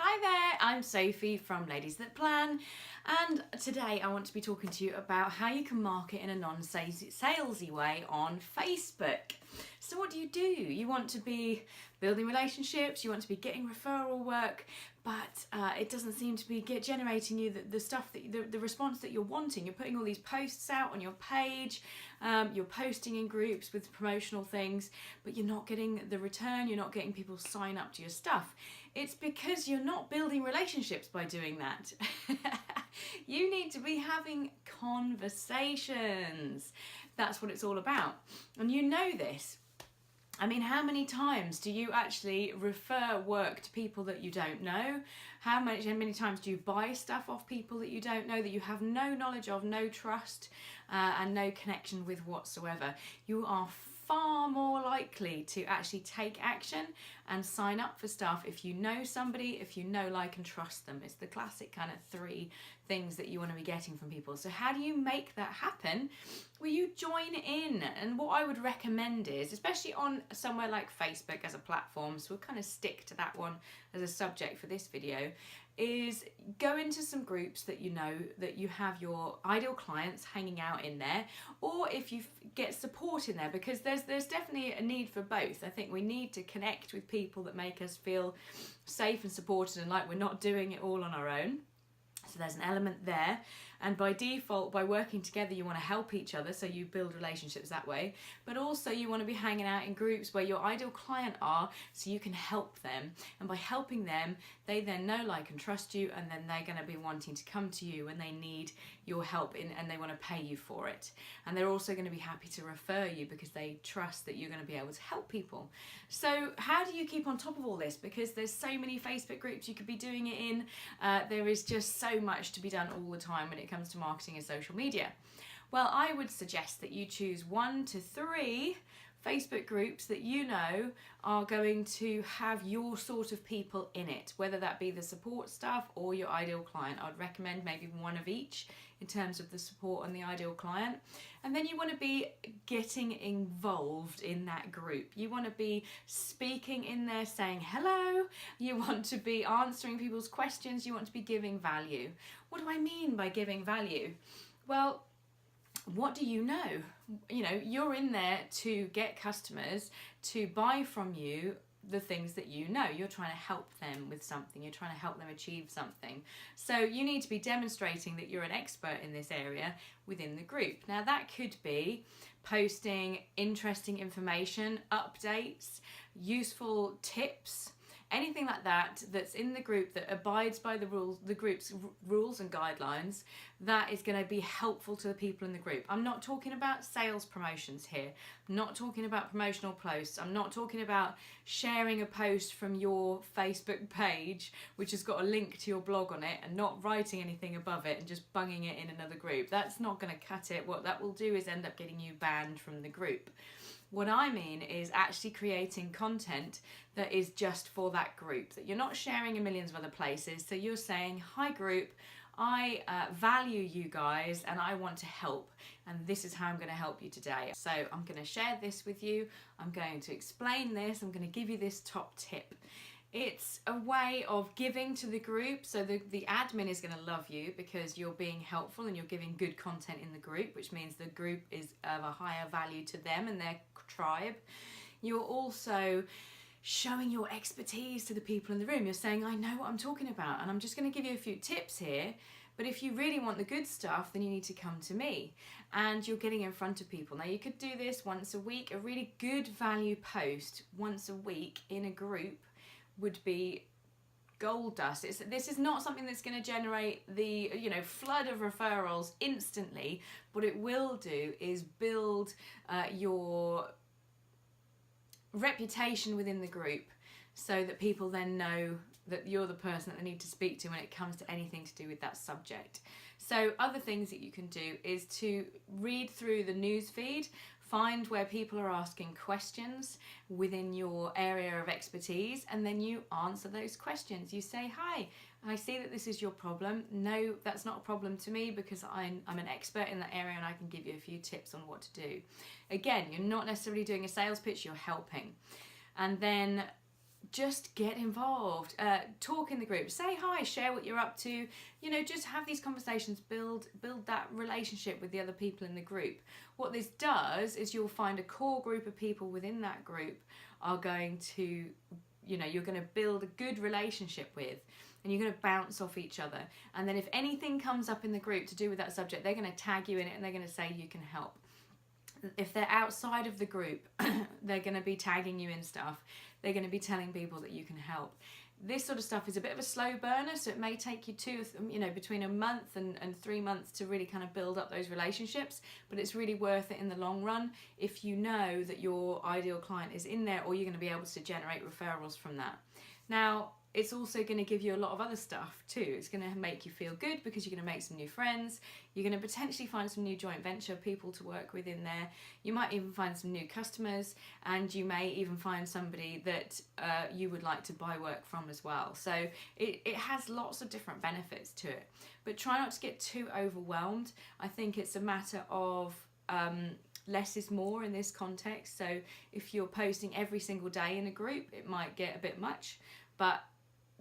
Hi there, I'm Sophie from Ladies That Plan, and today I want to be talking to you about how you can market in a non-salesy way on Facebook. So what do? You want to be building relationships, you want to be getting referral work, but it doesn't seem to be generating you the stuff that the response that you're wanting. You're putting all these posts out on your page, you're posting in groups with promotional things, but you're not getting the return, you're not getting people sign up to your stuff. It's because you're not building relationships by doing that. You need to be having conversations. That's what it's all about. And you know this. I mean, how many times do you actually refer work to people that you don't know? How many times do you buy stuff off people that you don't know, that you have no knowledge of, no trust, and no connection with whatsoever? You are far more likely to actually take action and sign up for stuff if you know somebody, if you know, like, and trust them. It's the classic kind of 3 things that you want to be getting from people. So how do you make that happen? Well, you join in, and what I would recommend is, especially on somewhere like Facebook as a platform, so we'll kind of stick to that one as a subject for this video, is go into some groups that you know that you have your ideal clients hanging out in there, or if you get support in there, because there's definitely a need for both. I think we need to connect with people that make us feel safe and supported and like we're not doing it all on our own. So there's an element there, and by default, by working together, you want to help each other, so you build relationships that way, but also you want to be hanging out in groups where your ideal client are, so you can help them, and by helping them, they then know, like, and trust you, and then they're going to be wanting to come to you when they need your help and they want to pay you for it, and they're also going to be happy to refer you because they trust that you're going to be able to help people. So how do you keep on top of all this? Because there's so many Facebook groups you could be doing it in. There is just so much to be done all the time when it comes to marketing and social media. Well, I would suggest that you choose 1 to 3 Facebook groups that you know are going to have your sort of people in it, whether that be the support staff or your ideal client. I'd recommend maybe 1 of each in terms of the support and the ideal client. And then you want to be getting involved in that group. You want to be speaking in there, saying hello. You want to be answering people's questions. You want to be giving value. What do I mean by giving value? Well, what do you know? You know, you're in there to get customers to buy from you the things that you know. You're trying to help them with something. You're trying to help them achieve something. So you need to be demonstrating that you're an expert in this area within the group. Now that could be posting interesting information, updates, useful tips, anything like that that's in the group that abides by the group's rules and guidelines, that is going to be helpful to the people in the group. I'm not talking about sales promotions here. I'm not talking about promotional posts. I'm not talking about sharing a post from your Facebook page which has got a link to your blog on it and not writing anything above it and just bunging it in another group. That's not going to cut it. What that will do is end up getting you banned from the group. What I mean is actually creating content that is just for that group, that you're not sharing in millions of other places. So you're saying, hi group, I value you guys and I want to help, and this is how I'm going to help you today. So I'm going to share this with you, I'm going to explain this, I'm going to give you this top tip. It's a way of giving to the group, so the admin is going to love you because you're being helpful and you're giving good content in the group, which means the group is of a higher value to them and their tribe. You're also showing your expertise to the people in the room. You're saying, I know what I'm talking about, and I'm just going to give you a few tips here, but if you really want the good stuff, then you need to come to me. And you're getting in front of people. Now you could do this once a week. A really good value post once a week in a group would be gold dust. This is not something that's going to generate the flood of referrals instantly. What it will do is build your reputation within the group, so that people then know that you're the person that they need to speak to when it comes to anything to do with that subject. So other things that you can do is to read through the news feed, find where people are asking questions within your area of expertise, and then you answer those questions. You say, hi, I see that this is your problem. No, that's not a problem to me because I'm an expert in that area and I can give you a few tips on what to do. Again, you're not necessarily doing a sales pitch, you're helping. And then just get involved, talk in the group, say hi, share what you're up to, you know, just have these conversations, build that relationship with the other people in the group. What this does is you'll find a core group of people within that group are going to, you know, you're going to build a good relationship with, and you're going to bounce off each other. And then if anything comes up in the group to do with that subject, they're going to tag you in it and they're going to say you can help. If they're outside of the group, they're going to be tagging you in stuff. They're going to be telling people that you can help. This sort of stuff is a bit of a slow burner, so it may take you between a month and 3 months to really kind of build up those relationships, but it's really worth it in the long run if you know that your ideal client is in there, or you're going to be able to generate referrals from that. Now, it's also going to give you a lot of other stuff too. It's going to make you feel good because you're going to make some new friends. You're going to potentially find some new joint venture people to work with in there. You might even find some new customers, and you may even find somebody that you would like to buy work from as well. So it has lots of different benefits to it. But try not to get too overwhelmed. I think it's a matter of less is more in this context. So if you're posting every single day in a group, it might get a bit much, but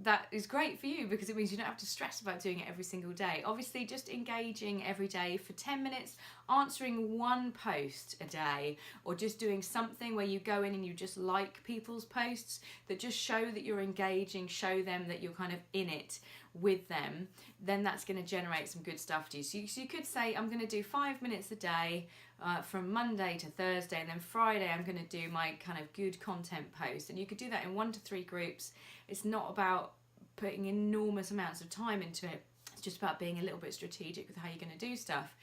that is great for you because it means you don't have to stress about doing it every single day. Obviously, just engaging every day for 10 minutes, answering one post a day, or just doing something where you go in and you just like people's posts that just show that you're engaging, show them that you're kind of in it with them, then that's going to generate some good stuff to you. So you could say, I'm going to do 5 minutes a day from Monday to Thursday, and then Friday I'm going to do my kind of good content post. And you could do that in 1 to 3 groups. It's not about putting enormous amounts of time into it. It's just about being a little bit strategic with how you're going to do stuff.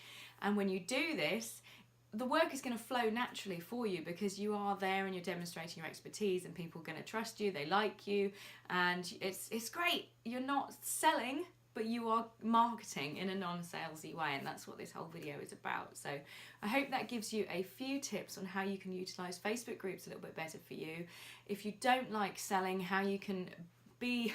And when you do this, the work is going to flow naturally for you because you are there and you're demonstrating your expertise, and people are going to trust you, they like you, and it's great. You're not selling, but you are marketing in a non-salesy way, and that's what this whole video is about. So I hope that gives you a few tips on how you can utilize Facebook groups a little bit better for you. If you don't like selling, how you can be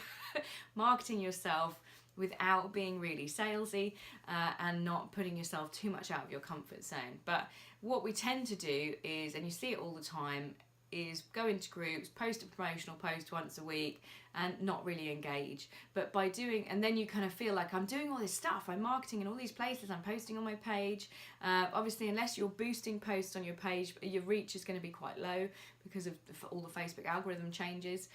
marketing yourself without being really salesy and not putting yourself too much out of your comfort zone. But what we tend to do is, and you see it all the time, is go into groups, post a promotional post once a week and not really engage. But by doing, and then you kind of feel like, I'm doing all this stuff, I'm marketing in all these places, I'm posting on my page. Obviously, unless you're boosting posts on your page, your reach is going to be quite low because of all the Facebook algorithm changes.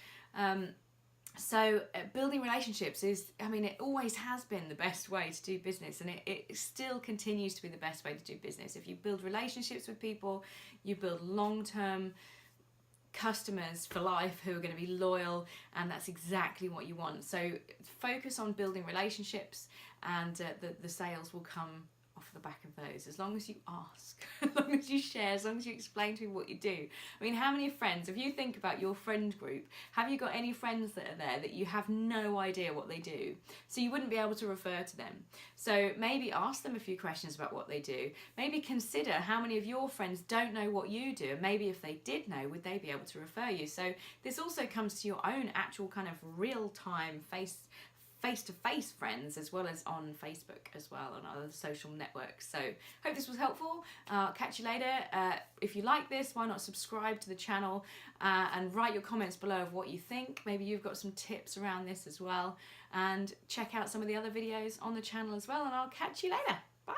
So building relationships is, I mean, it always has been the best way to do business, and it still continues to be the best way to do business. If you build relationships with people, you build long-term customers for life who are going to be loyal, and that's exactly what you want. So focus on building relationships, and the sales will come off the back of those, as long as you ask, as long as you share, as long as you explain to people what you do. I mean, how many friends, if you think about your friend group, have you got any friends that are there that you have no idea what they do? So you wouldn't be able to refer to them. So maybe ask them a few questions about what they do. Maybe consider how many of your friends don't know what you do, and maybe if they did know, would they be able to refer you? So this also comes to your own actual kind of real-time face-to-face friends, as well as on Facebook as well, and other social networks. So hope this was helpful. Catch you later. If you like this, why not subscribe to the channel and write your comments below of what you think. Maybe you've got some tips around this as well, and check out some of the other videos on the channel as well, and I'll catch you later. Bye.